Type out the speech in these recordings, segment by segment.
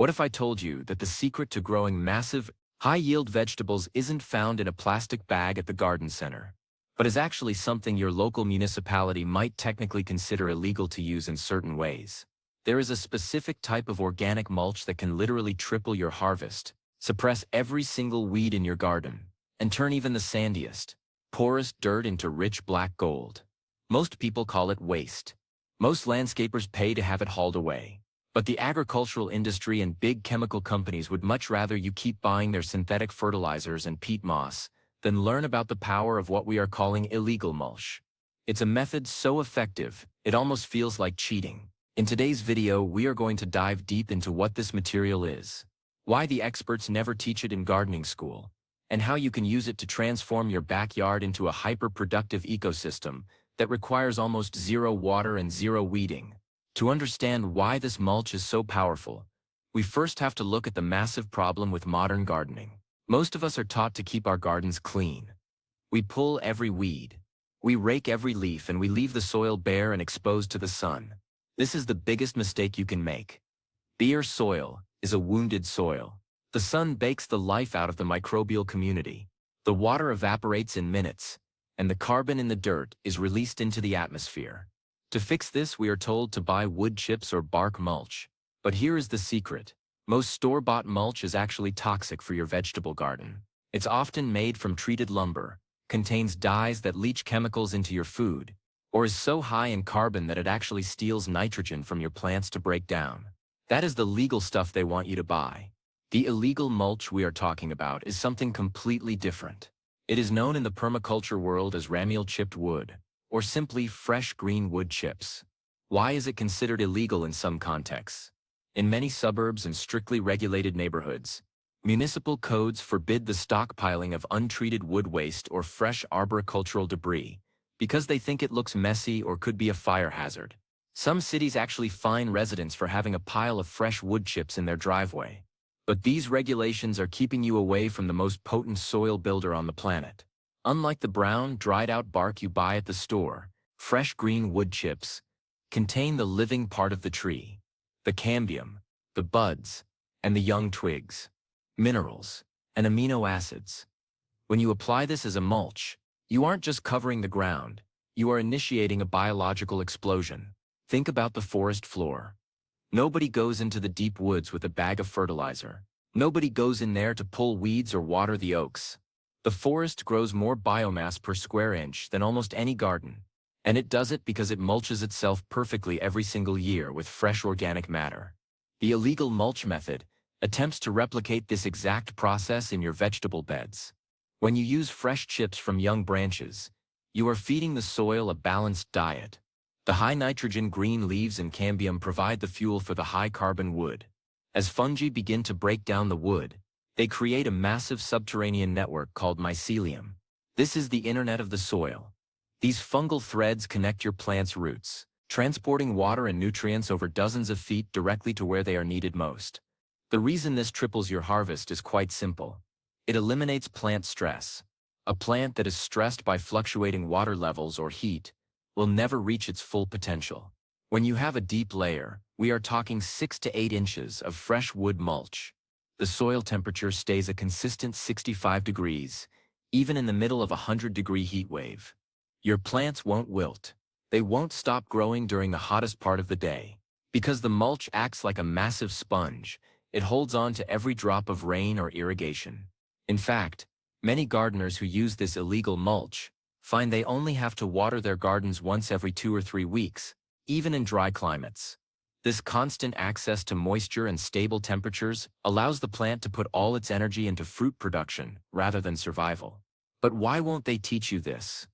What if I told you that the secret to growing massive, high-yield vegetables isn't found in a plastic bag at the garden center, but is actually something your local municipality might technically consider illegal to use in certain ways? There is a specific type of organic mulch that can literally triple your harvest, suppress every single weed in your garden, and turn even the sandiest, porous dirt into rich black gold. Most people call it waste. Most landscapers pay to have it hauled away. But the agricultural industry and big chemical companies would much rather you keep buying their synthetic fertilizers and peat moss than learn about the power of what we are calling illegal mulch. It's a method so effective, it almost feels like cheating. In today's video, we are going to dive deep into what this material is, why the experts never teach it in gardening school, and how you can use it to transform your backyard into a hyper-productive ecosystem that requires almost zero water and zero weeding. To understand why this mulch is so powerful, we first have to look at the massive problem with modern gardening. Most of us are taught to keep our gardens clean. We pull every weed, we rake every leaf, and we leave the soil bare and exposed to the sun. This is the biggest mistake you can make. Bare soil is a wounded soil. The sun bakes the life out of the microbial community. The water evaporates in minutes, and the carbon in the dirt is released into the atmosphere. To fix this, we are told to buy wood chips or bark mulch. But here is the secret. Most store-bought mulch is actually toxic for your vegetable garden. It's often made from treated lumber, contains dyes that leach chemicals into your food, or is so high in carbon that it actually steals nitrogen from your plants to break down. That is the legal stuff they want you to buy. The illegal mulch we are talking about is something completely different. It is known in the permaculture world as ramial chipped wood, or simply fresh green wood chips. Why is it considered illegal in some contexts? In many suburbs and strictly regulated neighborhoods, municipal codes forbid the stockpiling of untreated wood waste or fresh arboricultural debris because they think it looks messy or could be a fire hazard. Some cities actually fine residents for having a pile of fresh wood chips in their driveway. But these regulations are keeping you away from the most potent soil builder on the planet. Unlike the brown, dried-out bark you buy at the store, fresh green wood chips contain the living part of the tree, the cambium, the buds, and the young twigs, minerals, and amino acids. When you apply this as a mulch, you aren't just covering the ground, you are initiating a biological explosion. Think about the forest floor. Nobody goes into the deep woods with a bag of fertilizer. Nobody goes in there to pull weeds or water the oaks. The forest grows more biomass per square inch than almost any garden, and it does it because it mulches itself perfectly every single year with fresh organic matter. The illegal mulch method attempts to replicate this exact process in your vegetable beds. When you use fresh chips from young branches, you are feeding the soil a balanced diet. The high nitrogen green leaves and cambium provide the fuel for the high carbon wood. As fungi begin to break down the wood, they create a massive subterranean network called mycelium. This is the internet of the soil. These fungal threads connect your plant's roots, transporting water and nutrients over dozens of feet directly to where they are needed most. The reason this triples your harvest is quite simple. It eliminates plant stress. A plant that is stressed by fluctuating water levels or heat will never reach its full potential. When you have a deep layer, we are talking 6 to 8 inches of fresh wood mulch. The soil temperature stays a consistent 65 degrees, even in the middle of a 100-degree heat wave. Your plants won't wilt. They won't stop growing during the hottest part of the day. Because the mulch acts like a massive sponge, it holds on to every drop of rain or irrigation. In fact, many gardeners who use this illegal mulch find they only have to water their gardens once every 2 or 3 weeks, even in dry climates. This constant access to moisture and stable temperatures allows the plant to put all its energy into fruit production rather than survival. But why won't they teach you this?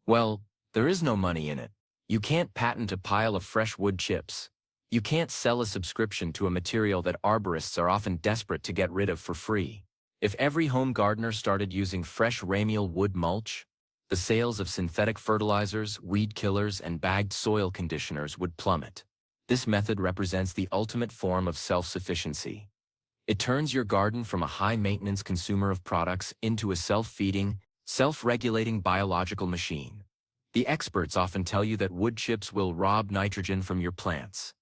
Well, there is no money in it. You can't patent a pile of fresh wood chips. You can't sell a subscription to a material that arborists are often desperate to get rid of for free. If every home gardener started using fresh ramial wood mulch, the sales of synthetic fertilizers, weed killers, and bagged soil conditioners would plummet. This method represents the ultimate form of self-sufficiency. It turns your garden from a high-maintenance consumer of products into a self-feeding, self-regulating biological machine. The experts often tell you that wood chips will rob nitrogen from your plants.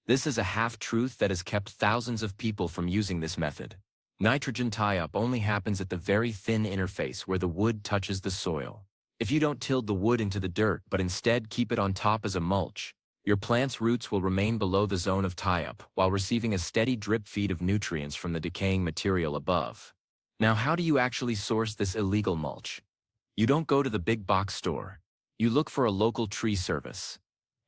This is a half-truth that has kept thousands of people from using this method. Nitrogen tie-up only happens at the very thin interface where the wood touches the soil. If you don't till the wood into the dirt but instead keep it on top as a mulch, your plant's roots will remain below the zone of tie-up while receiving a steady drip feed of nutrients from the decaying material above. Now, how do you actually source this illegal mulch? You don't go to the big box store. You look for a local tree service.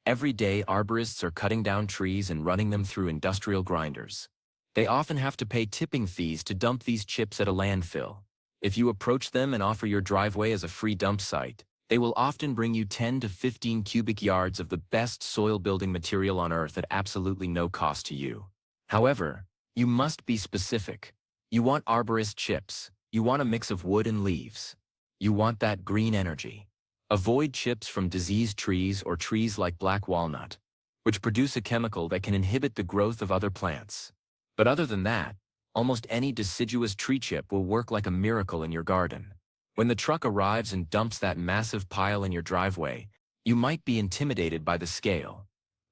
Every day, arborists are cutting down trees and running them through industrial grinders. They often have to pay tipping fees to dump these chips at a landfill. If you approach them and offer your driveway as a free dump site, they will often bring you 10 to 15 cubic yards of the best soil-building material on Earth at absolutely no cost to you. However, you must be specific. You want arborist chips. You want a mix of wood and leaves. You want that green energy. Avoid chips from diseased trees or trees like black walnut, which produce a chemical that can inhibit the growth of other plants. But other than that, almost any deciduous tree chip will work like a miracle in your garden. When the truck arrives and dumps that massive pile in your driveway, you might be intimidated by the scale.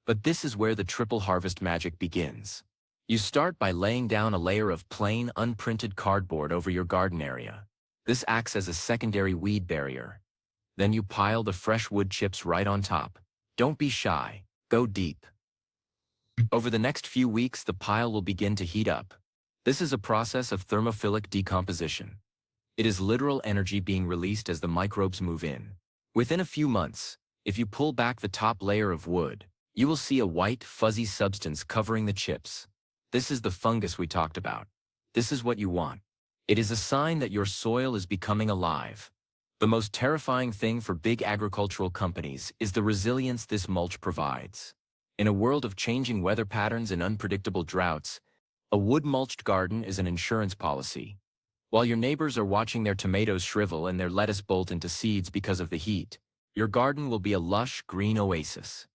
But this is where the triple harvest magic begins. You start by laying down a layer of plain, unprinted cardboard over your garden area. This acts as a secondary weed barrier. Then you pile the fresh wood chips right on top. Don't be shy. Go deep. Over the next few weeks, the pile will begin to heat up. This is a process of thermophilic decomposition. It is literal energy being released as the microbes move in. Within a few months, if you pull back the top layer of wood, you will see a white, fuzzy substance covering the chips. This is the fungus we talked about. This is what you want. It is a sign that your soil is becoming alive. The most terrifying thing for big agricultural companies is the resilience this mulch provides. In a world of changing weather patterns and unpredictable droughts, a wood-mulched garden is an insurance policy. While your neighbors are watching their tomatoes shrivel and their lettuce bolt into seeds because of the heat, your garden will be a lush, green oasis.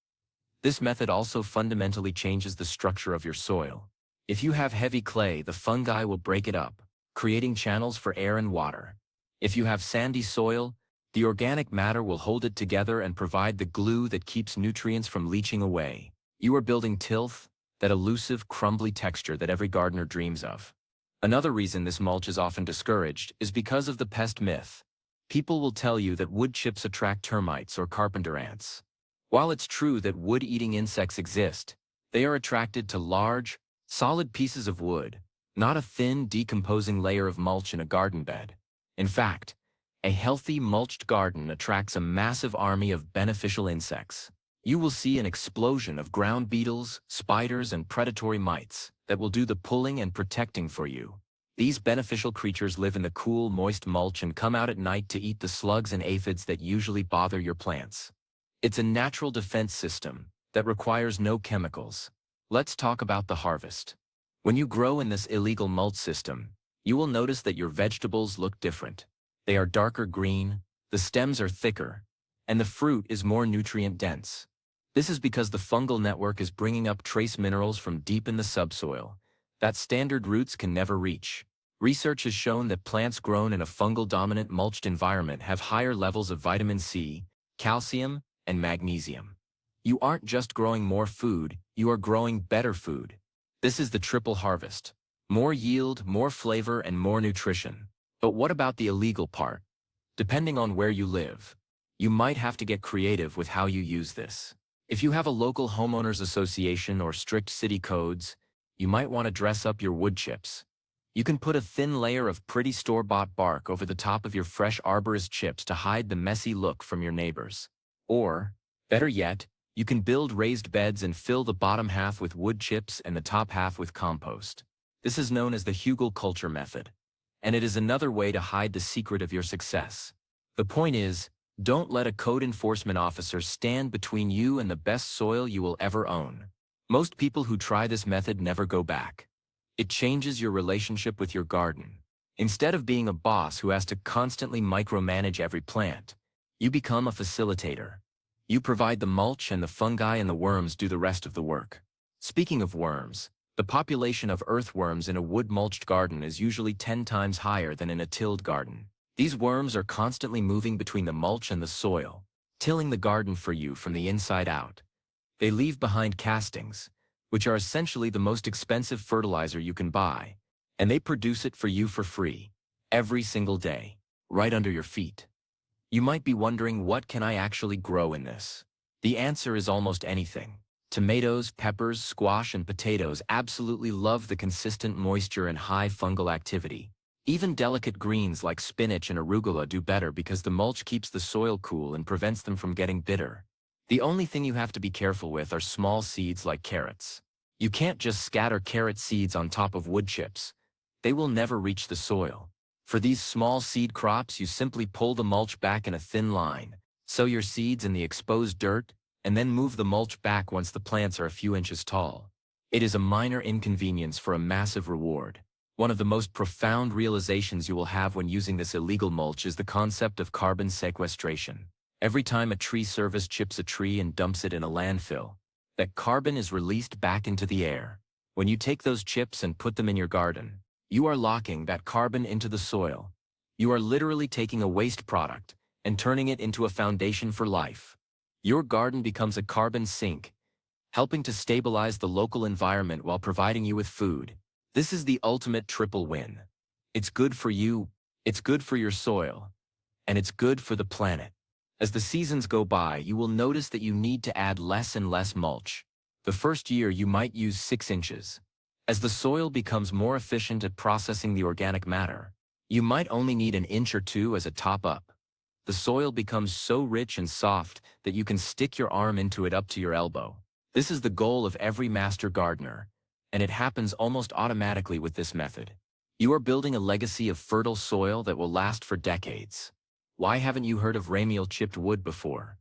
This method also fundamentally changes the structure of your soil. If you have heavy clay, the fungi will break it up, creating channels for air and water. If you have sandy soil, the organic matter will hold it together and provide the glue that keeps nutrients from leaching away. You are building tilth, that elusive, crumbly texture that every gardener dreams of. Another reason this mulch is often discouraged is because of the pest myth. People will tell you that wood chips attract termites or carpenter ants. While it's true that wood-eating insects exist, they are attracted to large, solid pieces of wood, not a thin, decomposing layer of mulch in a garden bed. In fact, a healthy, mulched garden attracts a massive army of beneficial insects. You will see an explosion of ground beetles, spiders, and predatory mites that will do the pulling and protecting for you. These beneficial creatures live in the cool, moist mulch and come out at night to eat the slugs and aphids that usually bother your plants. It's a natural defense system that requires no chemicals. Let's talk about the harvest. When you grow in this illegal mulch system, you will notice that your vegetables look different. They are darker green, the stems are thicker, and the fruit is more nutrient-dense. This is because the fungal network is bringing up trace minerals from deep in the subsoil that standard roots can never reach. Research has shown that plants grown in a fungal-dominant mulched environment have higher levels of vitamin C, calcium, and magnesium. You aren't just growing more food, you are growing better food. This is the triple harvest. More yield, more flavor, and more nutrition. But what about the illegal part? Depending on where you live, you might have to get creative with how you use this. If you have a local homeowners association or strict city codes, you might want to dress up your wood chips. You can put a thin layer of pretty store-bought bark over the top of your fresh arborist chips to hide the messy look from your neighbors. Or, better yet, you can build raised beds and fill the bottom half with wood chips and the top half with compost. This is known as the hugelkultur method, and it is another way to hide the secret of your success. The point is, don't let a code enforcement officer stand between you and the best soil you will ever own. Most people who try this method never go back. It changes your relationship with your garden. Instead of being a boss who has to constantly micromanage every plant, you become a facilitator. You provide the mulch and the fungi and the worms do the rest of the work. Speaking of worms, the population of earthworms in a wood-mulched garden is usually 10 times higher than in a tilled garden. These worms are constantly moving between the mulch and the soil, tilling the garden for you from the inside out. They leave behind castings, which are essentially the most expensive fertilizer you can buy, and they produce it for you for free, every single day, right under your feet. You might be wondering, what can I actually grow in this? The answer is almost anything. Tomatoes, peppers, squash, and potatoes absolutely love the consistent moisture and high fungal activity. Even delicate greens like spinach and arugula do better because the mulch keeps the soil cool and prevents them from getting bitter. The only thing you have to be careful with are small seeds like carrots. You can't just scatter carrot seeds on top of wood chips. They will never reach the soil. For these small seed crops, you simply pull the mulch back in a thin line, sow your seeds in the exposed dirt, and then move the mulch back once the plants are a few inches tall. It is a minor inconvenience for a massive reward. One of the most profound realizations you will have when using this illegal mulch is the concept of carbon sequestration. Every time a tree service chips a tree and dumps it in a landfill, that carbon is released back into the air. When you take those chips and put them in your garden, you are locking that carbon into the soil. You are literally taking a waste product and turning it into a foundation for life. Your garden becomes a carbon sink, helping to stabilize the local environment while providing you with food. This is the ultimate triple win. It's good for you, it's good for your soil, and it's good for the planet. As the seasons go by, you will notice that you need to add less and less mulch. The first year you might use 6 inches. As the soil becomes more efficient at processing the organic matter, you might only need an inch or 2 as a top-up. The soil becomes so rich and soft that you can stick your arm into it up to your elbow. This is the goal of every master gardener, and it happens almost automatically with this method. You are building a legacy of fertile soil that will last for decades. Why haven't you heard of ramial chipped wood before?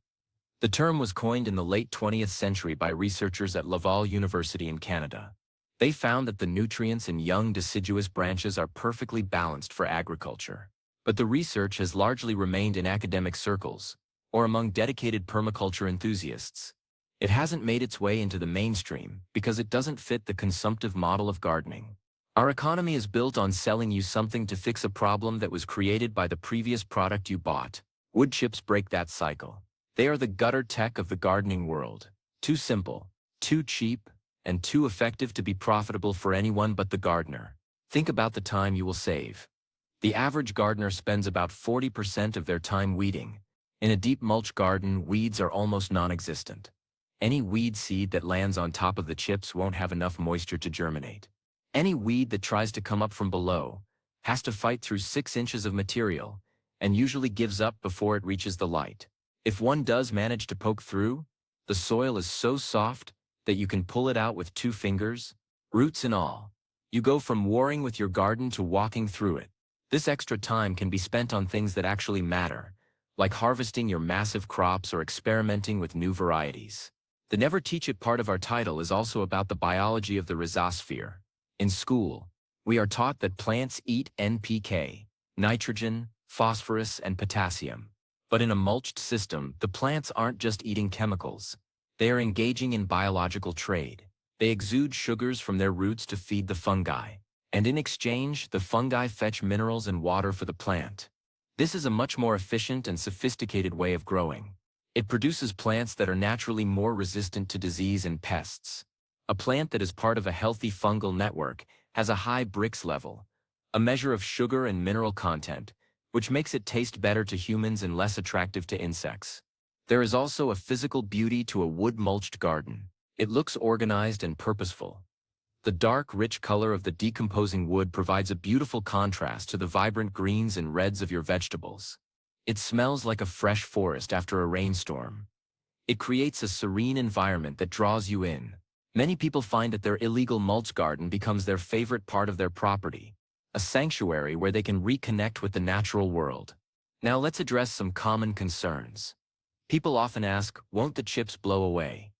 The term was coined in the late 20th century by researchers at Laval University in Canada. They found that the nutrients in young deciduous branches are perfectly balanced for agriculture. But the research has largely remained in academic circles, or among dedicated permaculture enthusiasts. It hasn't made its way into the mainstream because it doesn't fit the consumptive model of gardening. Our economy is built on selling you something to fix a problem that was created by the previous product you bought. Wood chips break that cycle. They are the gutter tech of the gardening world. Too simple, too cheap, and too effective to be profitable for anyone but the gardener. Think about the time you will save. The average gardener spends about 40% of their time weeding. In a deep mulch garden, weeds are almost non-existent. Any weed seed that lands on top of the chips won't have enough moisture to germinate. Any weed that tries to come up from below has to fight through 6 inches of material and usually gives up before it reaches the light. If one does manage to poke through, the soil is so soft that you can pull it out with 2 fingers, roots and all. You go from warring with your garden to walking through it. This extra time can be spent on things that actually matter, like harvesting your massive crops or experimenting with new varieties. The Never Teach It part of our title is also about the biology of the rhizosphere. In school, we are taught that plants eat NPK, nitrogen, phosphorus, and potassium. But in a mulched system, the plants aren't just eating chemicals. They are engaging in biological trade. They exude sugars from their roots to feed the fungi. And in exchange, the fungi fetch minerals and water for the plant. This is a much more efficient and sophisticated way of growing. It produces plants that are naturally more resistant to disease and pests. A plant that is part of a healthy fungal network has a high Brix level, a measure of sugar and mineral content, which makes it taste better to humans and less attractive to insects. There is also a physical beauty to a wood-mulched garden. It looks organized and purposeful. The dark, rich color of the decomposing wood provides a beautiful contrast to the vibrant greens and reds of your vegetables. It smells like a fresh forest after a rainstorm. It creates a serene environment that draws you in. Many people find that their illegal mulch garden becomes their favorite part of their property, a sanctuary where they can reconnect with the natural world. Now let's address some common concerns. People often ask, won't the chips blow away?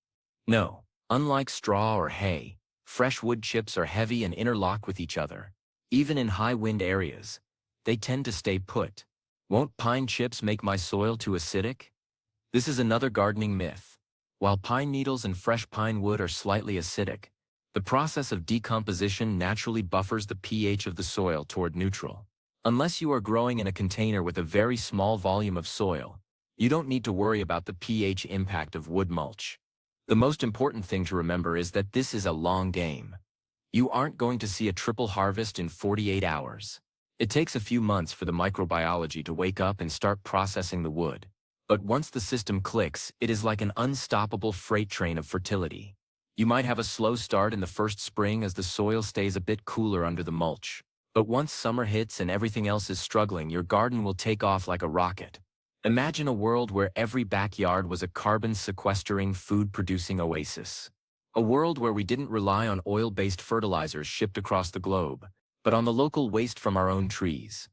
No. Unlike straw or hay, fresh wood chips are heavy and interlock with each other. Even in high wind areas, they tend to stay put. Won't pine chips make my soil too acidic? This is another gardening myth. While pine needles and fresh pine wood are slightly acidic, the process of decomposition naturally buffers the pH of the soil toward neutral. Unless you are growing in a container with a very small volume of soil, you don't need to worry about the pH impact of wood mulch. The most important thing to remember is that this is a long game. You aren't going to see a triple harvest in 48 hours. It takes a few months for the microbiology to wake up and start processing the wood. But once the system clicks, it is like an unstoppable freight train of fertility. You might have a slow start in the first spring as the soil stays a bit cooler under the mulch. But once summer hits and everything else is struggling, your garden will take off like a rocket. Imagine a world where every backyard was a carbon-sequestering, food-producing oasis. A world where we didn't rely on oil-based fertilizers shipped across the globe, but on the local waste from our own trees.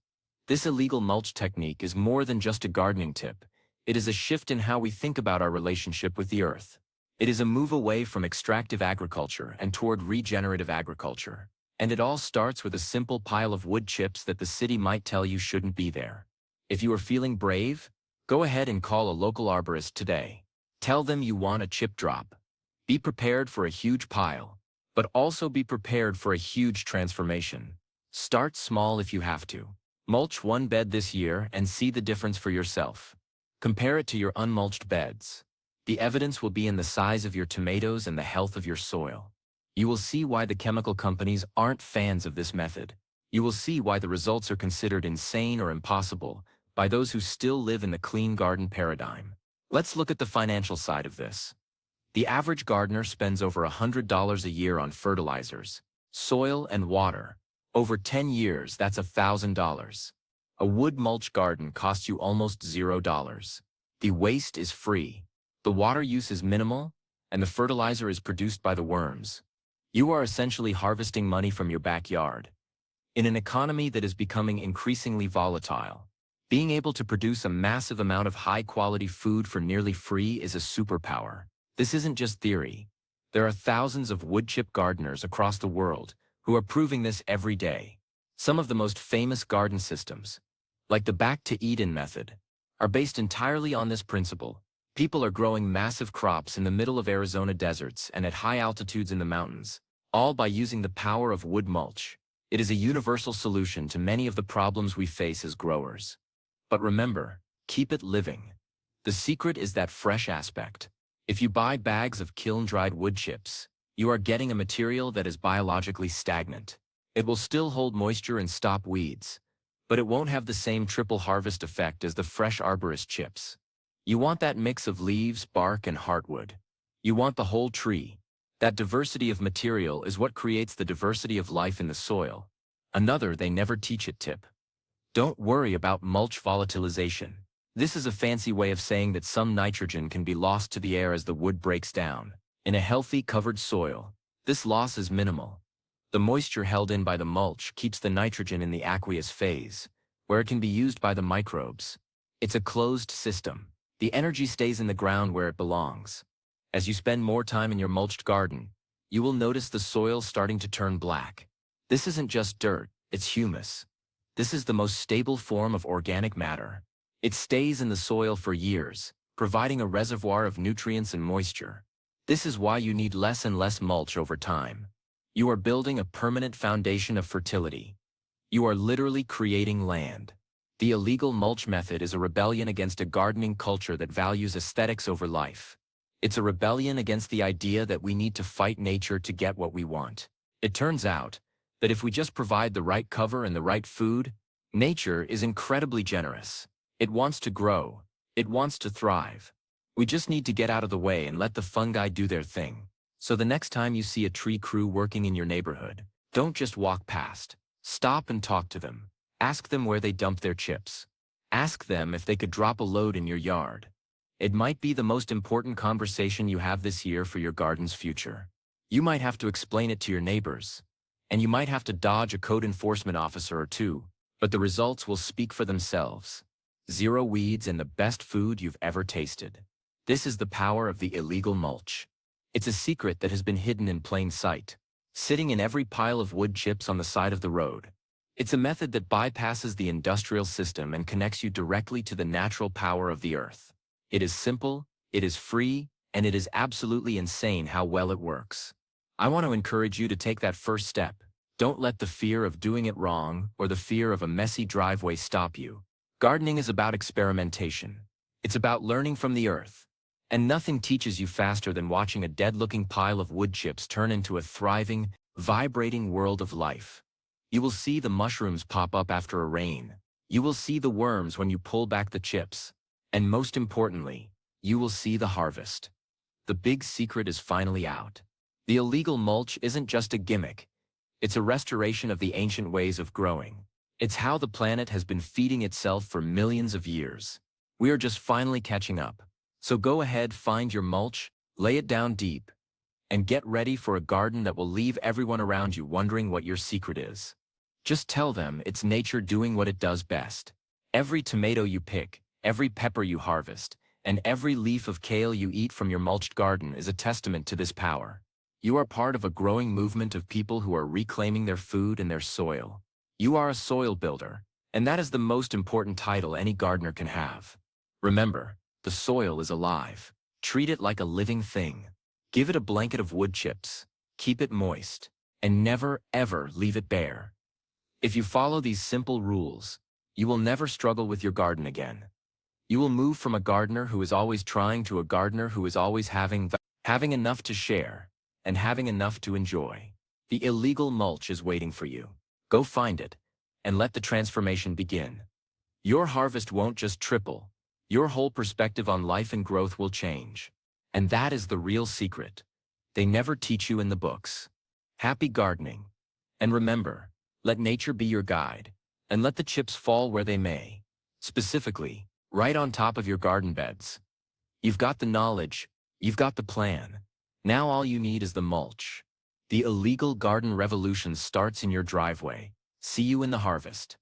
This illegal mulch technique is more than just a gardening tip. It is a shift in how we think about our relationship with the earth. It is a move away from extractive agriculture and toward regenerative agriculture. And it all starts with a simple pile of wood chips that the city might tell you shouldn't be there. If you are feeling brave, go ahead and call a local arborist today. Tell them you want a chip drop. Be prepared for a huge pile, but also be prepared for a huge transformation. Start small if you have to. Mulch one bed this year and see the difference for yourself. Compare it to your unmulched beds. The evidence will be in the size of your tomatoes and the health of your soil. You will see why the chemical companies aren't fans of this method. You will see why the results are considered insane or impossible by those who still live in the clean garden paradigm. Let's look at the financial side of this. The average gardener spends over $100 a year on fertilizers, soil, and water. Over 10 years, that's $1,000. A wood mulch garden costs you almost $0. The waste is free, the water use is minimal, and the fertilizer is produced by the worms. You are essentially harvesting money from your backyard. In an economy that is becoming increasingly volatile, being able to produce a massive amount of high-quality food for nearly free is a superpower. This isn't just theory. There are thousands of wood chip gardeners across the world who are proving this every day. Some of the most famous garden systems, like the Back to Eden method, are based entirely on this principle. People are growing massive crops in the middle of Arizona deserts and at high altitudes in the mountains, all by using the power of wood mulch. It is a universal solution to many of the problems we face as growers. But remember, keep it living. The secret is that fresh aspect. If you buy bags of kiln-dried wood chips, you are getting a material that is biologically stagnant. It will still hold moisture and stop weeds, but it won't have the same triple harvest effect as the fresh arborist chips. You want that mix of leaves, bark, and heartwood. You want the whole tree. That diversity of material is what creates the diversity of life in the soil. Another they never teach it tip. Don't worry about mulch volatilization. This is a fancy way of saying that some nitrogen can be lost to the air as the wood breaks down. In a healthy, covered soil, this loss is minimal. The moisture held in by the mulch keeps the nitrogen in the aqueous phase, where it can be used by the microbes. It's a closed system. The energy stays in the ground where it belongs. As you spend more time in your mulched garden, you will notice the soil starting to turn black. This isn't just dirt, it's humus. This is the most stable form of organic matter. It stays in the soil for years, providing a reservoir of nutrients and moisture. This is why you need less and less mulch over time. You are building a permanent foundation of fertility. You are literally creating land. The illegal mulch method is a rebellion against a gardening culture that values aesthetics over life. It's a rebellion against the idea that we need to fight nature to get what we want. It turns out that if we just provide the right cover and the right food, nature is incredibly generous. It wants to grow. It wants to thrive. We just need to get out of the way and let the fungi do their thing. So the next time you see a tree crew working in your neighborhood, don't just walk past. Stop and talk to them. Ask them where they dump their chips. Ask them if they could drop a load in your yard. It might be the most important conversation you have this year for your garden's future. You might have to explain it to your neighbors, and you might have to dodge a code enforcement officer or two, but the results will speak for themselves. Zero weeds and the best food you've ever tasted. This is the power of the illegal mulch. It's a secret that has been hidden in plain sight, sitting in every pile of wood chips on the side of the road. It's a method that bypasses the industrial system and connects you directly to the natural power of the earth. It is simple, it is free, and it is absolutely insane how well it works. I want to encourage you to take that first step. Don't let the fear of doing it wrong or the fear of a messy driveway stop you. Gardening is about experimentation. It's about learning from the earth. And nothing teaches you faster than watching a dead-looking pile of wood chips turn into a thriving, vibrating world of life. You will see the mushrooms pop up after a rain. You will see the worms when you pull back the chips. And most importantly, you will see the harvest. The big secret is finally out. The illegal mulch isn't just a gimmick. It's a restoration of the ancient ways of growing. It's how the planet has been feeding itself for millions of years. We are just finally catching up. So go ahead, find your mulch, lay it down deep, and get ready for a garden that will leave everyone around you wondering what your secret is. Just tell them it's nature doing what it does best. Every tomato you pick, every pepper you harvest, and every leaf of kale you eat from your mulched garden is a testament to this power. You are part of a growing movement of people who are reclaiming their food and their soil. You are a soil builder, and that is the most important title any gardener can have. Remember, the soil is alive. Treat it like a living thing. Give it a blanket of wood chips, keep it moist, and never, ever leave it bare. If you follow these simple rules, you will never struggle with your garden again. You will move from a gardener who is always trying to a gardener who is always having enough to share and having enough to enjoy. The illegal mulch is waiting for you. Go find it and let the transformation begin. Your harvest won't just triple. Your whole perspective on life and growth will change. And that is the real secret. They never teach you in the books. Happy gardening. And remember, let nature be your guide, and let the chips fall where they may. Specifically, right on top of your garden beds. You've got the knowledge, you've got the plan. Now all you need is the mulch. The illegal garden revolution starts in your driveway. See you in the harvest.